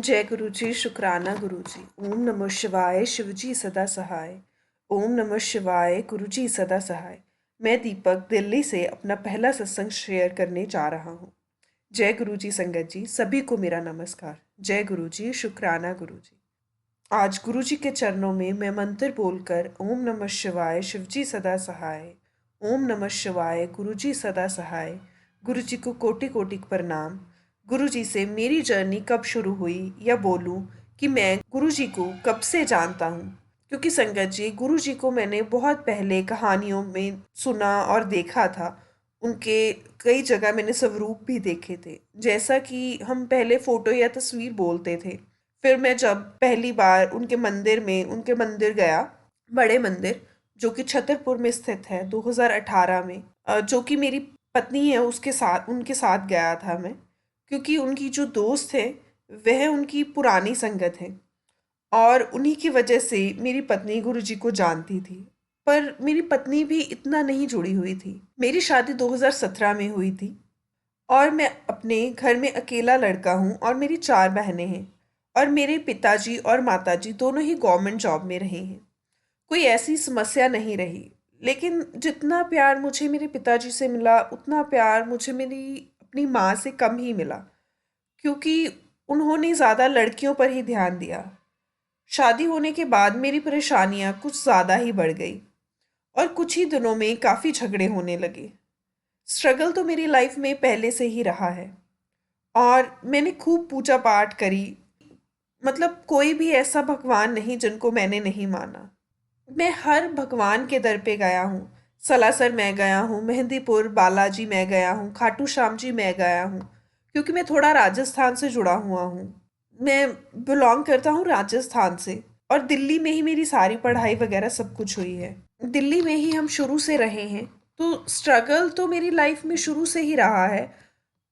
जय गुरु जी, शुक्राना गुरु जी। ओम नमः शिवाय, शिव जी सदा सहाय। ओम नमः शिवाय, गुरु जी सदा सहाय। मैं दीपक दिल्ली से अपना पहला सत्संग शेयर करने जा रहा हूँ। जय गुरु जी संगत जी, सभी को मेरा नमस्कार। जय गुरु जी, शुक्राना गुरु जी। आज गुरु जी के चरणों में मैं मंत्र बोलकर ओम नमः शिवाय, शिव जी सदा सहाय। ओम नमः शिवाय, गुरु जी सदा सहाय। गुरु जी को कोटि कोटि प्रणाम। गुरु जी से मेरी जर्नी कब शुरू हुई या बोलूं कि मैं गुरु जी को कब से जानता हूँ, क्योंकि संगत जी गुरु जी को मैंने बहुत पहले कहानियों में सुना और देखा था। उनके कई जगह मैंने स्वरूप भी देखे थे, जैसा कि हम पहले फोटो या तस्वीर बोलते थे। फिर मैं जब पहली बार उनके मंदिर गया, बड़े मंदिर, जो कि छतरपुर में स्थित है, 2018 में, जो कि मेरी पत्नी है उसके साथ उनके साथ गया था मैं, क्योंकि उनकी जो दोस्त है वह उनकी पुरानी संगत है और उन्हीं की वजह से मेरी पत्नी गुरुजी को जानती थी। पर मेरी पत्नी भी इतना नहीं जुड़ी हुई थी। मेरी शादी 2017 में हुई थी और मैं अपने घर में अकेला लड़का हूँ और मेरी 4 बहनें हैं और मेरे पिताजी और माताजी दोनों ही गवर्नमेंट जॉब में रहे हैं। कोई ऐसी समस्या नहीं रही। लेकिन जितना प्यार मुझे मेरे पिताजी से मिला उतना प्यार मुझे मेरी अपनी माँ से कम ही मिला, क्योंकि उन्होंने ज़्यादा लड़कियों पर ही ध्यान दिया। शादी होने के बाद मेरी परेशानियाँ कुछ ज़्यादा ही बढ़ गई और कुछ ही दिनों में काफ़ी झगड़े होने लगे। स्ट्रगल तो मेरी लाइफ में पहले से ही रहा है और मैंने खूब पूजा पाठ करी। मतलब कोई भी ऐसा भगवान नहीं जिनको मैंने नहीं माना। मैं हर भगवान के दर पे गया हूँ। सलासर मैं गया हूँ, मेहंदीपुर बालाजी मैं गया हूँ, खाटू श्याम जी मैं गया हूँ, क्योंकि मैं थोड़ा राजस्थान से जुड़ा हुआ हूँ। मैं बिलोंग करता हूँ राजस्थान से और दिल्ली में ही मेरी सारी पढ़ाई वगैरह सब कुछ हुई है। दिल्ली में ही हम शुरू से रहे हैं, तो स्ट्रगल तो मेरी लाइफ में शुरू से ही रहा है।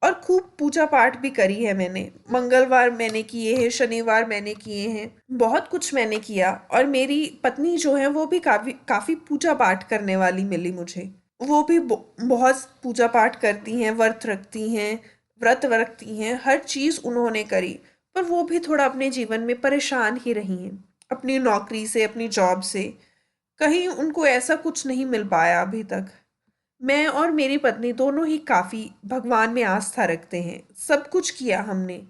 और खूब पूजा पाठ भी करी है मैंने। मंगलवार मैंने किए हैं, शनिवार मैंने किए हैं, बहुत कुछ मैंने किया। और मेरी पत्नी जो है वो भी काफ़ी काफ़ी पूजा पाठ करने वाली मिली मुझे। वो भी बहुत पूजा पाठ करती हैं, व्रत रखती हैं, हर चीज़ उन्होंने करी। पर वो भी थोड़ा अपने जीवन में परेशान ही रही हैं, अपनी नौकरी से, अपनी जॉब से। कहीं उनको ऐसा कुछ नहीं मिल पाया अभी तक। मैं और मेरी पत्नी दोनों ही काफ़ी भगवान में आस्था रखते हैं। सब कुछ किया हमने।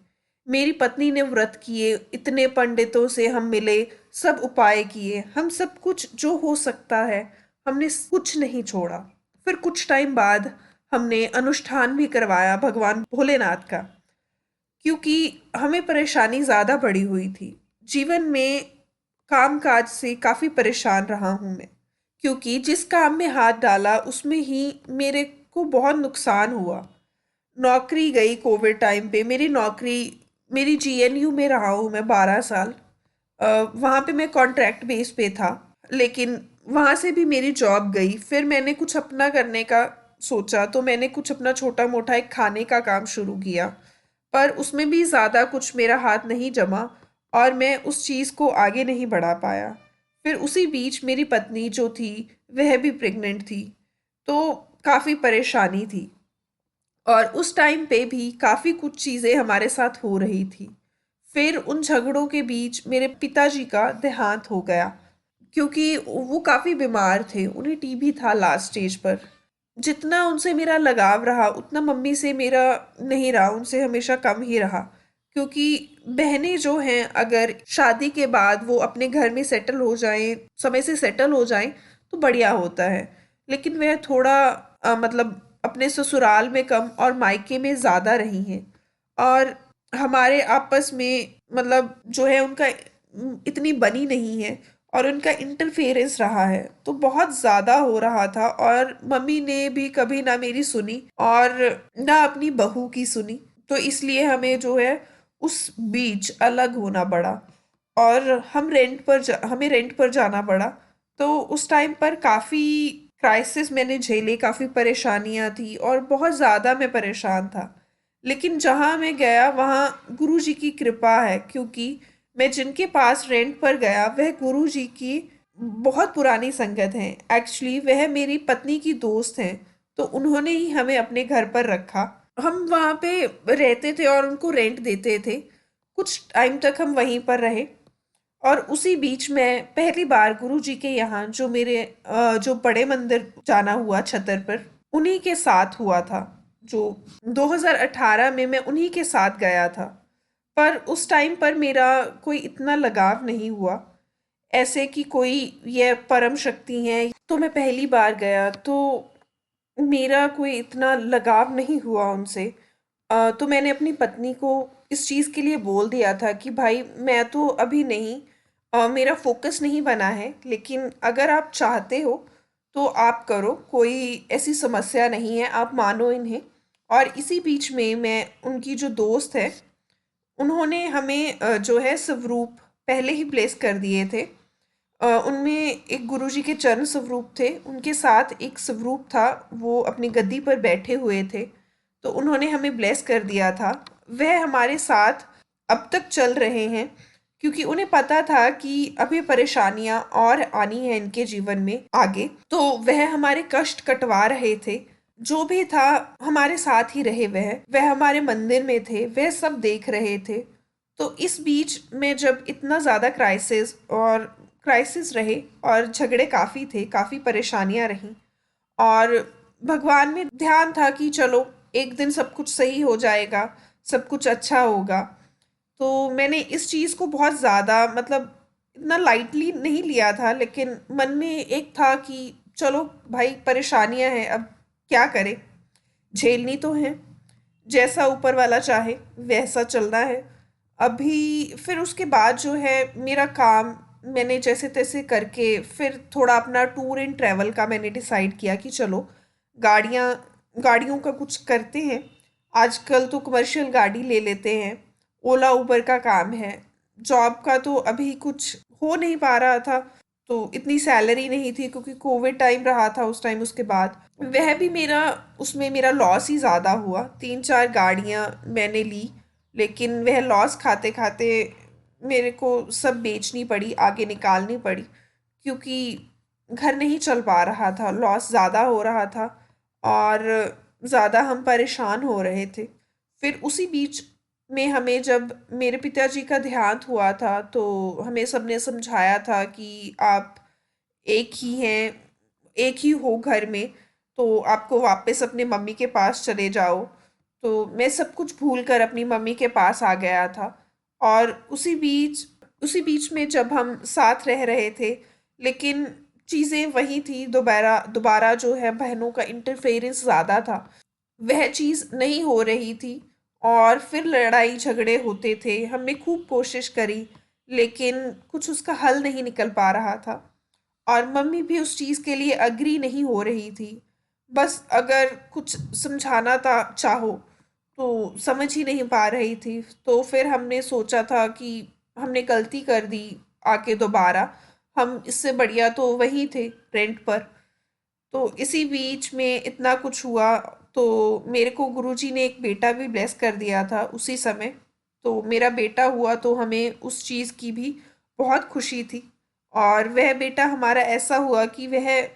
मेरी पत्नी ने व्रत किए, इतने पंडितों से हम मिले, सब उपाय किए, हम सब कुछ जो हो सकता है हमने कुछ नहीं छोड़ा। फिर कुछ टाइम बाद हमने अनुष्ठान भी करवाया भगवान भोलेनाथ का, क्योंकि हमें परेशानी ज़्यादा बढ़ी हुई थी। जीवन में काम-काज से काफ़ी परेशान रहा हूँ मैं, क्योंकि जिस काम में हाथ डाला उसमें ही मेरे को बहुत नुकसान हुआ। नौकरी गई कोविड टाइम पे, मेरी जीएनयू में रहा हूँ मैं 12 साल। वहाँ पे मैं कॉन्ट्रैक्ट बेस पे था, लेकिन वहाँ से भी मेरी जॉब गई। फिर मैंने कुछ अपना करने का सोचा, तो मैंने कुछ अपना छोटा-मोटा एक खाने का काम शुरू किया, पर उसमें भी ज़्यादा कुछ मेरा हाथ नहीं जमा और मैं उस चीज़ को आगे नहीं बढ़ा पाया। फिर उसी बीच मेरी पत्नी जो थी, वह भी प्रेग्नेंट थी, तो काफ़ी परेशानी थी। और उस टाइम पे भी काफ़ी कुछ चीज़ें हमारे साथ हो रही थी। फिर उन झगड़ों के बीच मेरे पिताजी का देहांत हो गया, क्योंकि वो काफ़ी बीमार थे, उन्हें टीबी था लास्ट स्टेज पर। जितना उनसे मेरा लगाव रहा उतना मम्मी से मेरा नहीं रहा, उनसे हमेशा कम ही रहा। क्योंकि बहनें जो हैं, अगर शादी के बाद वो अपने घर में सेटल हो जाएं, समय से सेटल हो जाएं, तो बढ़िया होता है। लेकिन वह थोड़ा मतलब अपने ससुराल में कम और मायके में ज़्यादा रही हैं। और हमारे आपस में मतलब जो है उनका इतनी बनी नहीं है और उनका इंटरफेरेंस रहा है, तो बहुत ज़्यादा हो रहा था। और मम्मी ने भी कभी ना मेरी सुनी और ना अपनी बहू की सुनी, तो इसलिए हमें जो है उस बीच अलग होना पड़ा और हमें रेंट पर जाना पड़ा। तो उस टाइम पर काफ़ी क्राइसिस मैंने झेले, काफ़ी परेशानियाँ थी और बहुत ज़्यादा मैं परेशान था। लेकिन जहाँ मैं गया वहाँ गुरु जी की कृपा है, क्योंकि मैं जिनके पास रेंट पर गया वह गुरु जी की बहुत पुरानी संगत हैं। एक्चुअली वह मेरी पत्नी की दोस्त हैं, तो उन्होंने ही हमें अपने घर पर रखा। हम वहाँ पे रहते थे और उनको रेंट देते थे। कुछ टाइम तक हम वहीं पर रहे और उसी बीच मैं पहली बार गुरुजी के यहाँ जो मेरे जो बड़े मंदिर जाना हुआ छतर पर, उन्हीं के साथ हुआ था। जो 2018 में मैं उन्हीं के साथ गया था। पर उस टाइम पर मेरा कोई इतना लगाव नहीं हुआ, ऐसे कि कोई ये परम शक्ति है। तो मैं पहली बार गया तो मेरा कोई इतना लगाव नहीं हुआ उनसे। तो मैंने अपनी पत्नी को इस चीज़ के लिए बोल दिया था कि भाई मैं तो अभी नहीं, मेरा फोकस नहीं बना है, लेकिन अगर आप चाहते हो तो आप करो, कोई ऐसी समस्या नहीं है, आप मानो इन्हें। और इसी बीच में मैं उनकी जो दोस्त है, उन्होंने हमें जो है स्वरूप पहले ही प्लेस कर दिए थे। उनमें एक गुरुजी के चरण स्वरूप थे, उनके साथ एक स्वरूप था, वो अपनी गद्दी पर बैठे हुए थे। तो उन्होंने हमें ब्लेस कर दिया था। वह हमारे साथ अब तक चल रहे हैं, क्योंकि उन्हें पता था कि अभी परेशानियां और आनी है इनके जीवन में आगे। तो वह हमारे कष्ट कटवा रहे थे। जो भी था हमारे साथ ही रहे, वह हमारे मंदिर में थे, वह सब देख रहे थे। तो इस बीच में जब इतना ज़्यादा क्राइसिस रहे और झगड़े काफ़ी थे, काफ़ी परेशानियां रहीं, और भगवान में ध्यान था कि चलो एक दिन सब कुछ सही हो जाएगा, सब कुछ अच्छा होगा। तो मैंने इस चीज़ को बहुत ज़्यादा मतलब इतना लाइटली नहीं लिया था, लेकिन मन में एक था कि चलो भाई परेशानियां हैं, अब क्या करें, झेलनी तो है, जैसा ऊपर वाला चाहे वैसा चलना है। अभी फिर उसके बाद जो है मेरा काम, मैंने जैसे तैसे करके फिर थोड़ा अपना टूर एंड ट्रैवल का मैंने डिसाइड किया कि चलो गाड़ियाँ गाड़ियों का कुछ करते हैं। आजकल तो कमर्शियल गाड़ी ले लेते हैं, ओला उबर का काम है। जॉब का तो अभी कुछ हो नहीं पा रहा था, तो इतनी सैलरी नहीं थी, क्योंकि कोविड टाइम रहा था उस टाइम। उसके बाद वह भी मेरा, उसमें मेरा लॉस ही ज़्यादा हुआ। 3-4 गाड़ियाँ मैंने ली, लेकिन वह लॉस खाते खाते मेरे को सब बेचनी पड़ी, आगे निकालनी पड़ी, क्योंकि घर नहीं चल पा रहा था, लॉस ज़्यादा हो रहा था और ज़्यादा हम परेशान हो रहे थे। फिर उसी बीच में हमें जब मेरे पिताजी का देहांत हुआ था, तो हमें सबने समझाया था कि आप एक ही हैं, एक ही हो घर में, तो आपको वापस अपने मम्मी के पास चले जाओ। तो मैं सब कुछ भूल कर अपनी मम्मी के पास आ गया था। और उसी बीच में जब हम साथ रह रहे थे, लेकिन चीज़ें वही थी, दोबारा दोबारा जो है बहनों का इंटरफेरेंस ज़्यादा था, वह चीज़ नहीं हो रही थी। और फिर लड़ाई झगड़े होते थे, हमने खूब कोशिश करी, लेकिन कुछ उसका हल नहीं निकल पा रहा था। और मम्मी भी उस चीज़ के लिए अग्री नहीं हो रही थी। बस अगर कुछ समझाना था चाहो तो समझ ही नहीं पा रही थी। तो फिर हमने सोचा था कि हमने गलती कर दी आके दोबारा, हम इससे बढ़िया तो वहीं थे रेंट पर। तो इसी बीच में इतना कुछ हुआ, तो मेरे को गुरुजी ने एक बेटा भी ब्लेस कर दिया था उसी समय। तो मेरा बेटा हुआ, तो हमें उस चीज़ की भी बहुत खुशी थी। और वह बेटा हमारा ऐसा हुआ कि वह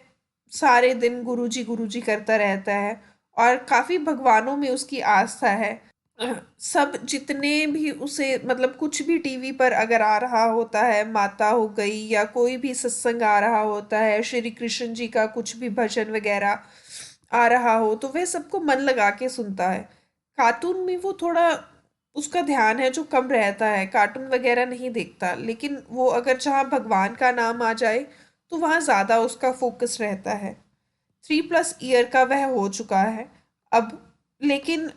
सारे दिन गुरुजी गुरुजी करता रहता है, और काफ़ी भगवानों में उसकी आस्था है। सब जितने भी उसे मतलब कुछ भी टीवी पर अगर आ रहा होता है, माता हो गई या कोई भी सत्संग आ रहा होता है, श्री कृष्ण जी का कुछ भी भजन वगैरह आ रहा हो, तो वह सबको मन लगा के सुनता है। कार्टून में वो थोड़ा, उसका ध्यान है जो कम रहता है, कार्टून वगैरह नहीं देखता, लेकिन वो अगर जहाँ भगवान का नाम आ जाए तो वहाँ ज़्यादा उसका फोकस रहता है। 3+ ईयर का वह हो चुका है अब। लेकिन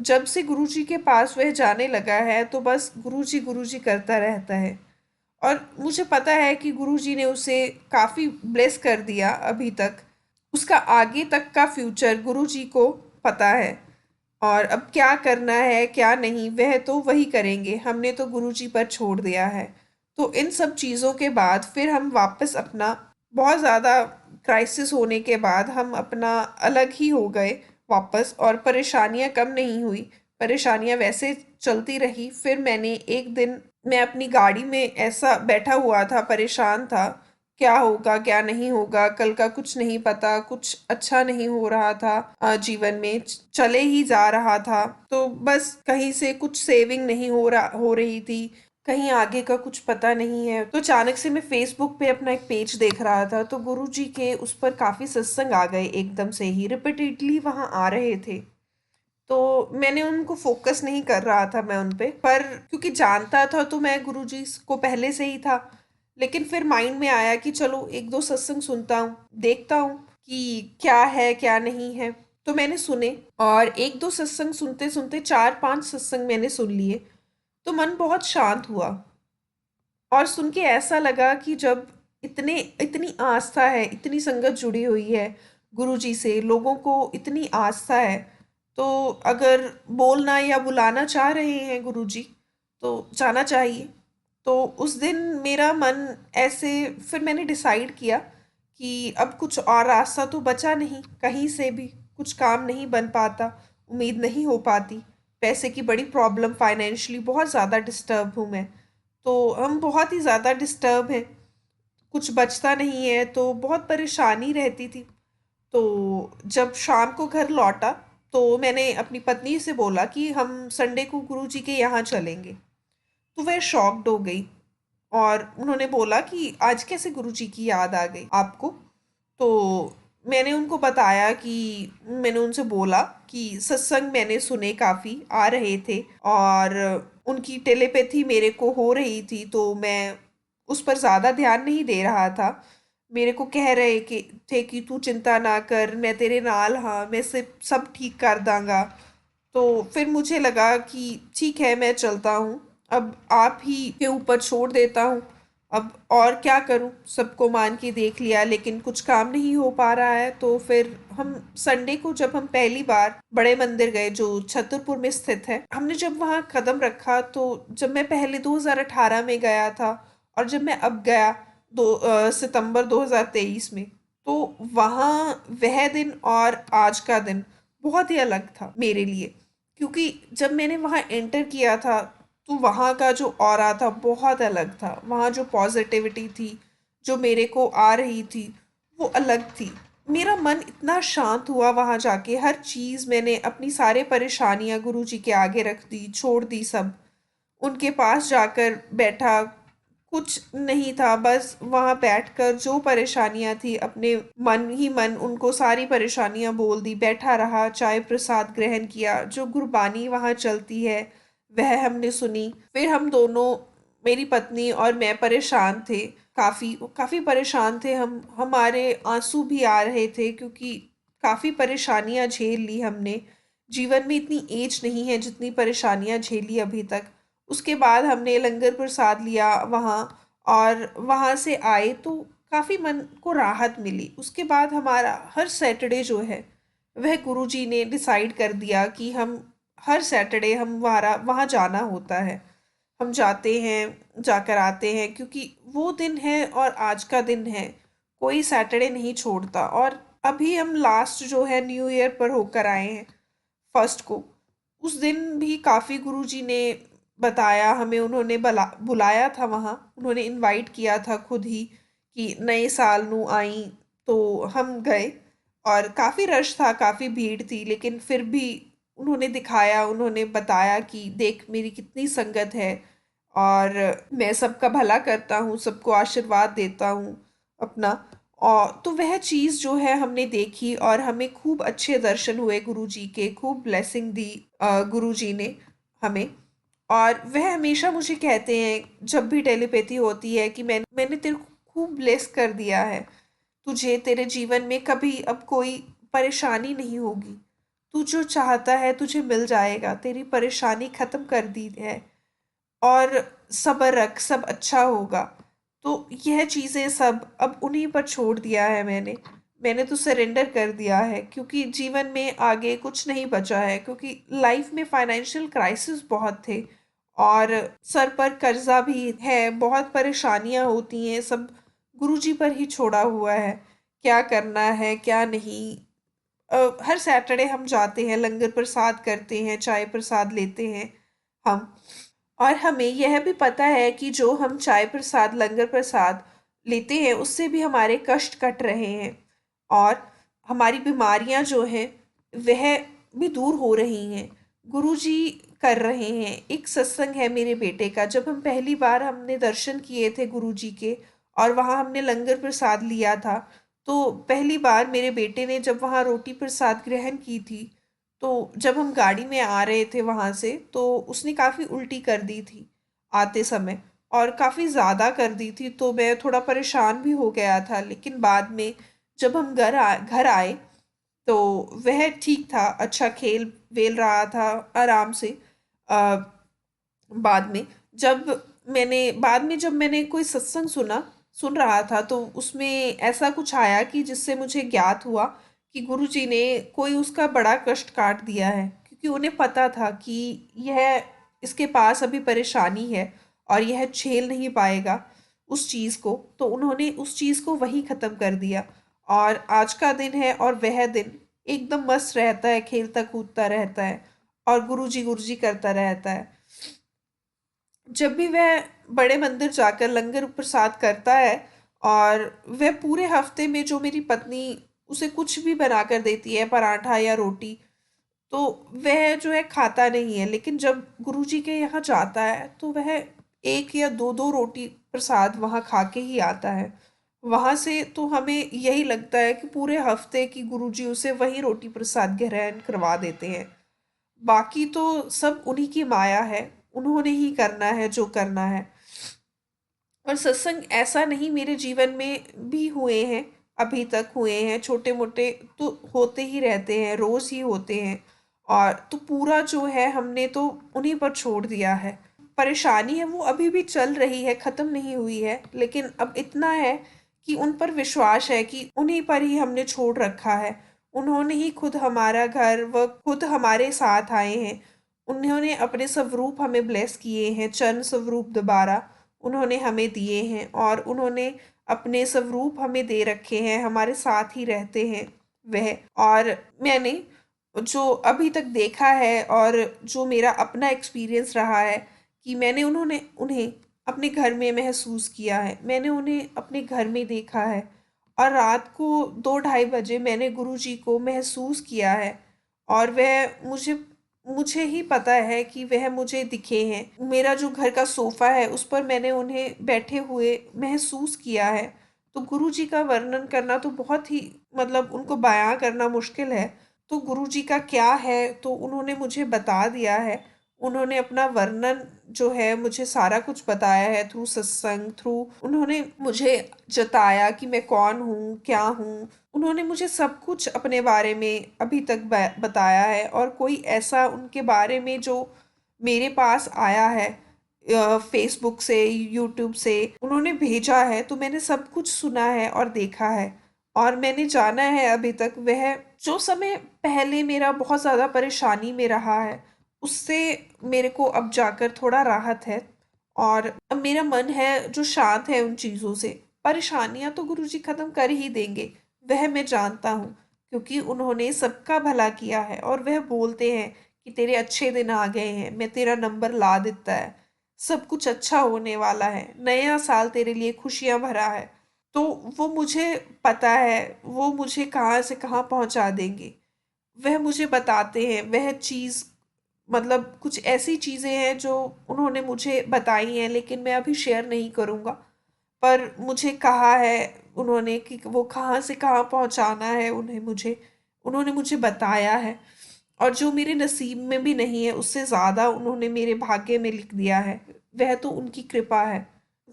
जब से गुरुजी के पास वह जाने लगा है, तो बस गुरुजी गुरुजी करता रहता है। और मुझे पता है कि गुरुजी ने उसे काफ़ी ब्लेस कर दिया अभी तक। उसका आगे तक का फ्यूचर गुरुजी को पता है, और अब क्या करना है क्या नहीं वह तो वही करेंगे, हमने तो गुरुजी पर छोड़ दिया है। तो इन सब चीज़ों के बाद फिर हम वापस अपना, बहुत ज़्यादा क्राइसिस होने के बाद हम अपना अलग ही हो गए वापस, और परेशानियां कम नहीं हुई, परेशानियां वैसे चलती रही। फिर मैंने एक दिन, मैं अपनी गाड़ी में ऐसा बैठा हुआ था, परेशान था क्या होगा क्या नहीं होगा, कल का कुछ नहीं पता, कुछ अच्छा नहीं हो रहा था जीवन में, चले ही जा रहा था। तो बस कहीं से कुछ सेविंग नहीं हो रही थी, कहीं आगे का कुछ पता नहीं है। तो अचानक से मैं फेसबुक पे अपना एक पेज देख रहा था, तो गुरुजी के उस पर काफी सत्संग आ गए, एकदम से ही रिपीटेडली वहां आ रहे थे। तो मैंने उनको फोकस नहीं कर रहा था मैं उन पे, पर क्योंकि जानता था तो मैं गुरुजी को पहले से ही था। लेकिन फिर माइंड में आया कि चलो एक दो सत्संग सुनता हूँ, देखता हूँ कि क्या है क्या नहीं है। तो मैंने सुने, और एक दो सत्संग सुनते सुनते चार पांच सत्संग मैंने सुन लिए। तो मन बहुत शांत हुआ, और सुन के ऐसा लगा कि जब इतने इतनी आस्था है, इतनी संगत जुड़ी हुई है गुरु जी से, लोगों को इतनी आस्था है, तो अगर बोलना या बुलाना चाह रहे हैं गुरु जी तो जाना चाहिए। तो उस दिन मेरा मन ऐसे, फिर मैंने डिसाइड किया कि अब कुछ और रास्ता तो बचा नहीं, कहीं से भी कुछ काम नहीं बन पाता, उम्मीद नहीं हो पाती। पैसे की बड़ी प्रॉब्लम, फाइनेंशियली बहुत ज़्यादा डिस्टर्ब हूँ मैं। तो हम बहुत ही ज़्यादा डिस्टर्ब हैं, कुछ बचता नहीं है, तो बहुत परेशानी रहती थी। तो जब शाम को घर लौटा, तो मैंने अपनी पत्नी से बोला कि हम संडे को गुरुजी के यहाँ चलेंगे। तो वह शॉक्ड हो गई, और उन्होंने बोला कि आज कैसे गुरुजी की याद आ गई आपको। तो मैंने उनको बताया कि मैंने उनसे बोला कि सत्संग मैंने सुने, काफ़ी आ रहे थे, और उनकी टेलीपैथी मेरे को हो रही थी, तो मैं उस पर ज़्यादा ध्यान नहीं दे रहा था। मेरे को कह रहे कि थे कि तू चिंता ना कर, मैं तेरे नाल हाँ, मैं से सब ठीक कर दांगा। तो फिर मुझे लगा कि ठीक है, मैं चलता हूँ, अब आप ही के ऊपर छोड़ देता हूँ। अब और क्या करूँ, सबको मान के देख लिया लेकिन कुछ काम नहीं हो पा रहा है। तो फिर हम संडे को जब हम पहली बार बड़े मंदिर गए जो छतरपुर में स्थित है, हमने जब वहाँ कदम रखा, तो जब मैं पहले 2018 में गया था और जब मैं अब गया सितंबर 2023 में, तो वहाँ वह दिन और आज का दिन बहुत ही अलग था मेरे लिए। क्योंकि जब मैंने वहाँ एंटर किया था, तो वहाँ का जो ऑरा था बहुत अलग था, वहाँ जो पॉजिटिविटी थी जो मेरे को आ रही थी वो अलग थी। मेरा मन इतना शांत हुआ वहाँ जाके, हर चीज़ मैंने अपनी सारे परेशानियाँ गुरु जी के आगे रख दी, छोड़ दी सब, उनके पास जाकर बैठा। कुछ नहीं था, बस वहाँ बैठकर जो परेशानियाँ थी अपने मन ही मन उनको सारी परेशानियाँ बोल दी, बैठा रहा, चाय प्रसाद ग्रहण किया, जो गुरबानी वहाँ चलती है वह हमने सुनी। फिर हम दोनों, मेरी पत्नी और मैं, परेशान थे, काफ़ी काफ़ी परेशान थे हम, हमारे आंसू भी आ रहे थे क्योंकि काफ़ी परेशानियाँ झेल ली हमने। जीवन में इतनी एज नहीं है जितनी परेशानियाँ झेली अभी तक। उसके बाद हमने लंगर प्रसाद लिया वहाँ, और वहाँ से आए तो काफ़ी मन को राहत मिली। उसके बाद हमारा हर सैटरडे जो है, वह गुरुजी ने डिसाइड कर दिया कि हम हर सैटरडे हम वहाँ वहाँ जाना होता है। हम जाते हैं, जाकर आते हैं, क्योंकि वो दिन है और आज का दिन है, कोई सैटरडे नहीं छोड़ता। और अभी हम लास्ट जो है न्यू ईयर पर होकर आए हैं, फर्स्ट को। उस दिन भी काफ़ी गुरुजी ने बताया हमें, उन्होंने बुलाया था वहाँ, उन्होंने इनवाइट किया था खुद ही कि नए साल नू आई। तो हम गए, और काफ़ी रश था, काफ़ी भीड़ थी, लेकिन फिर भी उन्होंने दिखाया, उन्होंने बताया कि देख मेरी कितनी संगत है, और मैं सबका भला करता हूँ, सबको आशीर्वाद देता हूँ अपना। और तो वह चीज़ जो है हमने देखी, और हमें खूब अच्छे दर्शन हुए गुरु जी के, खूब ब्लेसिंग दी गुरु जी ने हमें। और वह हमेशा मुझे कहते हैं जब भी टेलीपैथी होती है कि मैंने तेरे को खूब ब्लेस कर दिया है, तुझे तेरे जीवन में कभी अब कोई परेशानी नहीं होगी, तू जो चाहता है तुझे मिल जाएगा, तेरी परेशानी खत्म कर दी है, और सब्र रख, सब अच्छा होगा। तो यह चीज़ें सब अब उन्हीं पर छोड़ दिया है मैंने तो सरेंडर कर दिया है, क्योंकि जीवन में आगे कुछ नहीं बचा है, क्योंकि लाइफ में फाइनेंशियल क्राइसिस बहुत थे, और सर पर कर्जा भी है, बहुत परेशानियां होती हैं, सब गुरुजी पर ही छोड़ा हुआ है, क्या करना है क्या नहीं। हर सैटरडे हम जाते हैं, लंगर प्रसाद करते हैं, चाय प्रसाद लेते हैं हम। और हमें यह भी पता है कि जो हम चाय प्रसाद, लंगर प्रसाद लेते हैं उससे भी हमारे कष्ट कट रहे हैं, और हमारी बीमारियां जो हैं वह भी दूर हो रही हैं। गुरुजी कर रहे हैं। एक सत्संग है मेरे बेटे का, जब हम पहली बार हमने दर्शन किए थे गुरुजी के, और वहाँ हमने लंगर प्रसाद लिया था। तो पहली बार मेरे बेटे ने जब वहाँ रोटी प्रसाद ग्रहण की थी, तो जब हम गाड़ी में आ रहे थे वहाँ से, तो उसने काफ़ी उल्टी कर दी थी आते समय, और काफ़ी ज़्यादा कर दी थी। तो मैं थोड़ा परेशान भी हो गया था, लेकिन बाद में जब हम घर आए तो वह ठीक था, अच्छा खेल वेल रहा था आराम से। अ, बाद में जब मैंने कोई सत्संग सुन रहा था, तो उसमें ऐसा कुछ आया कि जिससे मुझे ज्ञात हुआ कि गुरुजी ने कोई उसका बड़ा कष्ट काट दिया है, क्योंकि उन्हें पता था कि यह इसके पास अभी परेशानी है और यह झेल नहीं पाएगा उस चीज़ को, तो उन्होंने उस चीज़ को वहीं ख़त्म कर दिया। और आज का दिन है और वह दिन एकदम मस्त रहता है, खेलता कूदता रहता है और गुरुजी गुरुजी करता रहता है। जब भी वह बड़े मंदिर जाकर लंगर प्रसाद करता है, और वह पूरे हफ्ते में जो मेरी पत्नी उसे कुछ भी बना कर देती है, पराठा या रोटी, तो वह जो है खाता नहीं है। लेकिन जब गुरुजी के यहाँ जाता है तो वह एक या दो दो रोटी प्रसाद वहाँ खा के ही आता है। वहाँ से तो हमें यही लगता है कि पूरे हफ्ते की गुरुजी उसे वही रोटी प्रसाद ग्रहण करवा देते हैं। बाकी तो सब उन्हीं की माया है, उन्होंने ही करना है जो करना है। और सत्संग ऐसा नहीं, मेरे जीवन में भी हुए हैं, अभी तक हुए हैं, छोटे मोटे तो होते ही रहते हैं, रोज ही होते हैं। और तो पूरा जो है हमने तो उन्हीं पर छोड़ दिया है। परेशानी है वो अभी भी चल रही है, खत्म नहीं हुई है, लेकिन अब इतना है कि उन पर विश्वास है कि उन्हीं पर ही हमने छोड़ रखा है। उन्होंने ही खुद हमारा घर व खुद हमारे साथ आए हैं। उन्होंने अपने स्वरूप हमें ब्लेस किए हैं, चरण स्वरूप दोबारा उन्होंने हमें दिए हैं, और उन्होंने अपने स्वरूप हमें दे रखे हैं, हमारे साथ ही रहते हैं वह। और मैंने जो अभी तक देखा है और जो मेरा अपना एक्सपीरियंस रहा है, कि मैंने उन्होंने उन्हें अपने घर में महसूस किया है, मैंने उन्हें अपने घर में देखा है, और रात को 2 ढाई बजे मैंने गुरुजी को महसूस किया है। और वह मुझे मुझे ही पता है कि वह मुझे दिखे हैं। मेरा जो घर का सोफ़ा है उस पर मैंने उन्हें बैठे हुए महसूस किया है। तो गुरुजी का वर्णन करना तो बहुत ही, मतलब उनको बयां करना मुश्किल है। तो गुरुजी का क्या है तो उन्होंने मुझे बता दिया है। उन्होंने अपना वर्णन जो है मुझे सारा कुछ बताया है, थ्रू सत्संग, थ्रू उन्होंने मुझे जताया कि मैं कौन हूँ, क्या हूँ। उन्होंने मुझे सब कुछ अपने बारे में अभी तक बताया है, और कोई ऐसा उनके बारे में जो मेरे पास आया है फेसबुक से, यूट्यूब से उन्होंने भेजा है, तो मैंने सब कुछ सुना है और देखा है। और मैंने जाना है अभी तक, वह जो समय पहले मेरा बहुत ज़्यादा परेशानी में रहा है, उससे मेरे को अब जाकर थोड़ा राहत है। और अब मेरा मन है जो शांत है उन चीज़ों से। परेशानियां तो गुरुजी खत्म कर ही देंगे, वह मैं जानता हूँ, क्योंकि उन्होंने सबका भला किया है, और वह बोलते हैं कि तेरे अच्छे दिन आ गए हैं, मैं तेरा नंबर ला देता है, सब कुछ अच्छा होने वाला है, नया साल तेरे लिए खुशियां भरा है। तो वो मुझे पता है, वो मुझे कहाँ से कहाँ पहुँचा देंगे, वह मुझे बताते हैं। वह चीज़, मतलब कुछ ऐसी चीज़ें हैं जो उन्होंने मुझे बताई हैं, लेकिन मैं अभी शेयर नहीं करूँगा। पर मुझे कहा है उन्होंने कि वो कहाँ से कहाँ पहुँचाना है उन्हें, मुझे उन्होंने मुझे बताया है। और जो मेरे नसीब में भी नहीं है उससे ज़्यादा उन्होंने मेरे भाग्य में लिख दिया है। वह तो उनकी कृपा है।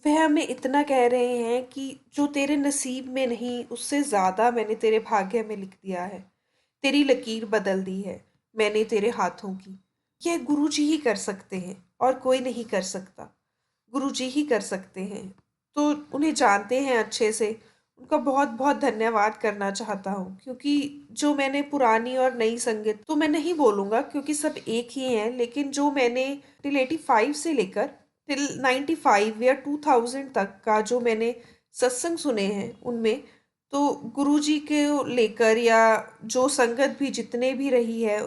वह हमें इतना कह रहे हैं कि जो तेरे नसीब में नहीं उससे ज़्यादा मैंने तेरे भाग्य में लिख दिया है। तेरी लकीर बदल दी है मैंने तेरे हाथों की। यह गुरुजी ही कर सकते हैं और कोई नहीं कर सकता। गुरुजी ही कर सकते हैं। तो उन्हें जानते हैं अच्छे से। उनका बहुत बहुत धन्यवाद करना चाहता हूँ, क्योंकि जो मैंने पुरानी और नई संगीत तो मैं नहीं बोलूँगा क्योंकि सब एक ही हैं, लेकिन जो मैंने टिल 85 से लेकर टिल 95 या 2000 तक का जो मैंने सत्संग सुने हैं, उनमें तो गुरुजी के लेकर, या जो संगत भी जितने भी रही है,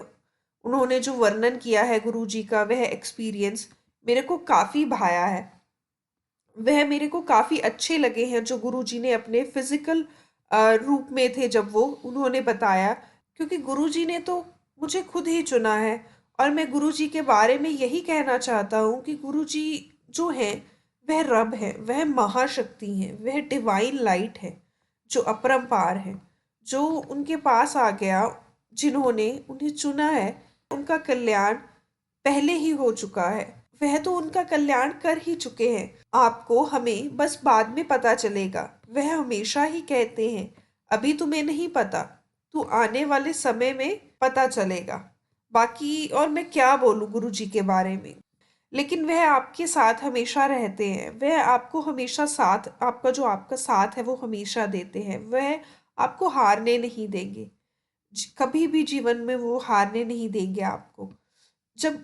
उन्होंने जो वर्णन किया है गुरुजी का, वह एक्सपीरियंस मेरे को काफ़ी भाया है। वह मेरे को काफ़ी अच्छे लगे हैं जो गुरुजी ने अपने फिज़िकल रूप में थे जब वो उन्होंने बताया, क्योंकि गुरुजी ने तो मुझे खुद ही चुना है। और मैं गुरुजी के बारे में यही कहना चाहता हूँ कि गुरुजी जो हैं वह रब है, वह महाशक्ति हैं, वह डिवाइन लाइट है जो अपरंपार है। जो उनके पास आ गया, जिन्होंने उन्हें चुना है, उनका कल्याण पहले ही हो चुका है। वह तो उनका कल्याण कर ही चुके हैं। आपको हमें बस बाद में पता चलेगा। वह हमेशा ही कहते हैं, अभी तुम्हें नहीं पता, तू आने वाले समय में पता चलेगा। बाकी और मैं क्या बोलूँ गुरु जी के बारे में। लेकिन वह आपके साथ हमेशा रहते हैं, वह आपको हमेशा साथ, आपका साथ है वो हमेशा देते हैं। वह आपको हारने नहीं देंगे, कभी भी जीवन में वो हारने नहीं देंगे आपको। जब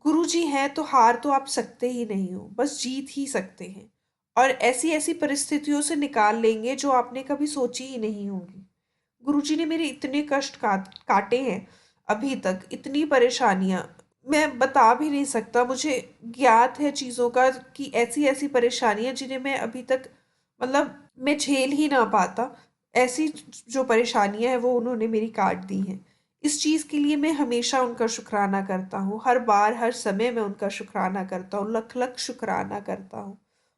गुरुजी हैं तो हार तो आप सकते ही नहीं हो, बस जीत ही सकते हैं। और ऐसी ऐसी परिस्थितियों से निकाल लेंगे जो आपने कभी सोची ही नहीं होंगी। गुरुजी ने मेरे इतने कष्ट काटे हैं अभी तक, इतनी परेशानियां मैं बता भी नहीं सकता। मुझे ज्ञात है चीज़ों का कि ऐसी ऐसी परेशानियां जिन्हें मैं अभी तक, मतलब मैं झेल ही ना पाता। ऐसी जो परेशानियां हैं वो उन्होंने मेरी काट दी हैं। इस चीज़ के लिए मैं हमेशा उनका शुक्राना करता हूँ, हर बार हर समय मैं उनका शुक्राना करता हूँ, लख लख शुक्राना करता हूँ।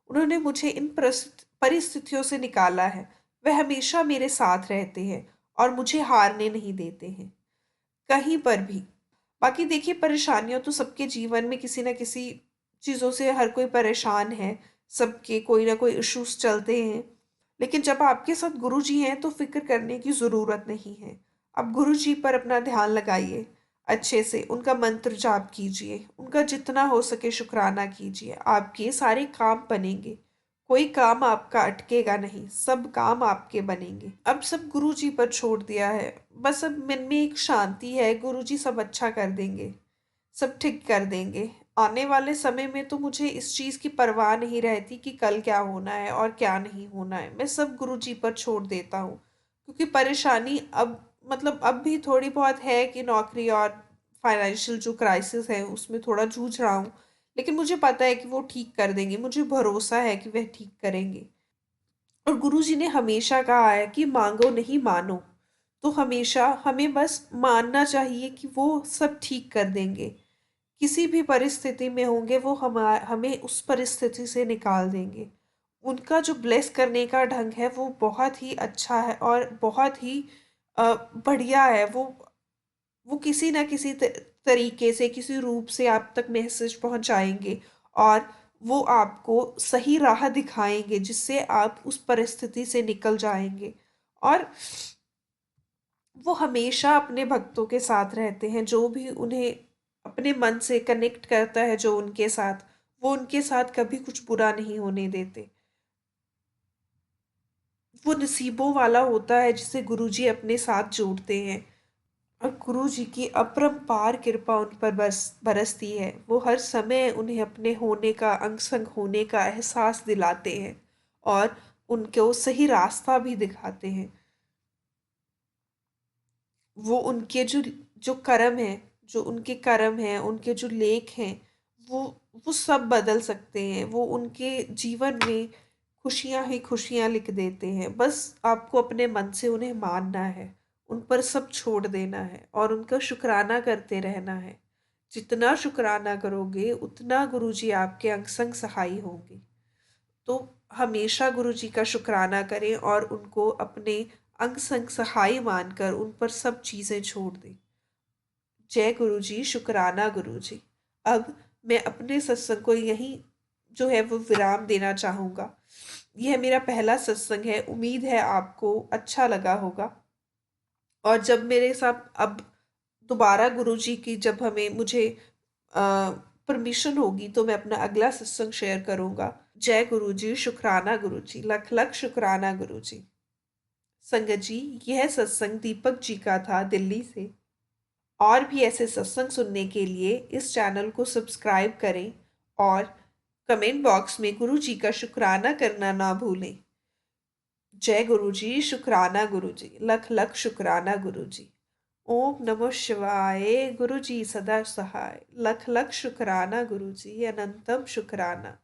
उन्होंने मुझे इन परिस्थितियों से निकाला है। वह हमेशा मेरे साथ रहते हैं और मुझे हारने नहीं देते हैं कहीं पर भी। बाकी देखिए, परेशानियां तो सबके जीवन में किसी न किसी चीज़ों से हर कोई परेशान है। सबके कोई ना कोई इश्यूज चलते हैं। लेकिन जब आपके साथ गुरु जी हैं तो फिक्र करने की ज़रूरत नहीं है। आप गुरु जी पर अपना ध्यान लगाइए, अच्छे से उनका मंत्र जाप कीजिए, उनका जितना हो सके शुक्राना कीजिए, आपके सारे काम बनेंगे। कोई काम आपका अटकेगा नहीं, सब काम आपके बनेंगे। अब सब गुरु जी पर छोड़ दिया है। बस अब मन में एक शांति है, गुरु जी सब अच्छा कर देंगे, सब ठीक कर देंगे। आने वाले समय में तो मुझे इस चीज़ की परवाह नहीं रहती कि कल क्या होना है और क्या नहीं होना है। मैं सब गुरु जी पर छोड़ देता हूँ, क्योंकि परेशानी अब, मतलब अब भी थोड़ी बहुत है कि नौकरी और फाइनेंशियल जो क्राइसिस है उसमें थोड़ा जूझ रहा हूँ। लेकिन मुझे पता है कि वो ठीक कर देंगे, मुझे भरोसा है कि वह ठीक करेंगे। और गुरुजी ने हमेशा कहा है कि मांगो नहीं मानो। तो हमेशा हमें बस मानना चाहिए कि वो सब ठीक कर देंगे। किसी भी परिस्थिति में होंगे वो हमें उस परिस्थिति से निकाल देंगे। उनका जो ब्लेस करने का ढंग है वो बहुत ही अच्छा है और बहुत ही अ, बढ़िया है। वो किसी ना किसी तरीके से, किसी रूप से आप तक मैसेज पहुंचाएंगे। और वो आपको सही राह दिखाएंगे जिससे आप उस परिस्थिति से निकल जाएंगे। और वो हमेशा अपने भक्तों के साथ रहते हैं, जो भी उन्हें अपने मन से कनेक्ट करता है, जो उनके साथ, वो उनके साथ कभी कुछ बुरा नहीं होने देते। वो नसीबों वाला होता है जिसे गुरुजी अपने साथ जोड़ते हैं। और गुरु जी की अपरंपार कृपा उन पर बरसती है। वो हर समय उन्हें अपने होने का, अंग संग होने का एहसास दिलाते हैं और उनको सही रास्ता भी दिखाते हैं। वो उनके जो जो कर्म है, जो उनके कर्म हैं, उनके जो लेख हैं, वो वो सब बदल सकते हैं। वो उनके जीवन में खुशियां ही खुशियां लिख देते हैं। बस आपको अपने मन से उन्हें मानना है, उन पर सब छोड़ देना है और उनका शुक्राना करते रहना है। जितना शुक्राना करोगे उतना गुरुजी आपके अंग संग सहाय होंगे। तो हमेशा गुरु जी का शुक्राना करें और उनको अपने अंग संग सहाय मानकर उन पर सब चीज़ें छोड़ दें। जय गुरु जी, शुक्राना गुरु जी। अब मैं अपने सत्संग को यहीं जो है वो विराम देना चाहूँगा। यह मेरा पहला सत्संग है, उम्मीद है आपको अच्छा लगा होगा। और जब मेरे साथ अब दोबारा गुरु जी की, जब हमें मुझे परमिशन होगी तो मैं अपना अगला सत्संग शेयर करूँगा। जय गुरु जी, शुक्राना गुरु जी, लख लख शुक्राना गुरु जी। संगत जी, यह सत्संग दीपक जी का था दिल्ली से। और भी ऐसे सत्संग सुनने के लिए इस चैनल को सब्सक्राइब करें और कमेंट बॉक्स में गुरु जी का शुक्राना करना ना भूलें। जय गुरु जी, शुक्राना गुरु जी, लख लख शुक्राना गुरु जी। ओम नमः शिवाय। गुरु जी सदा सहाय। लख लख शुक्राना गुरु जी, अनंतम शुक्राना।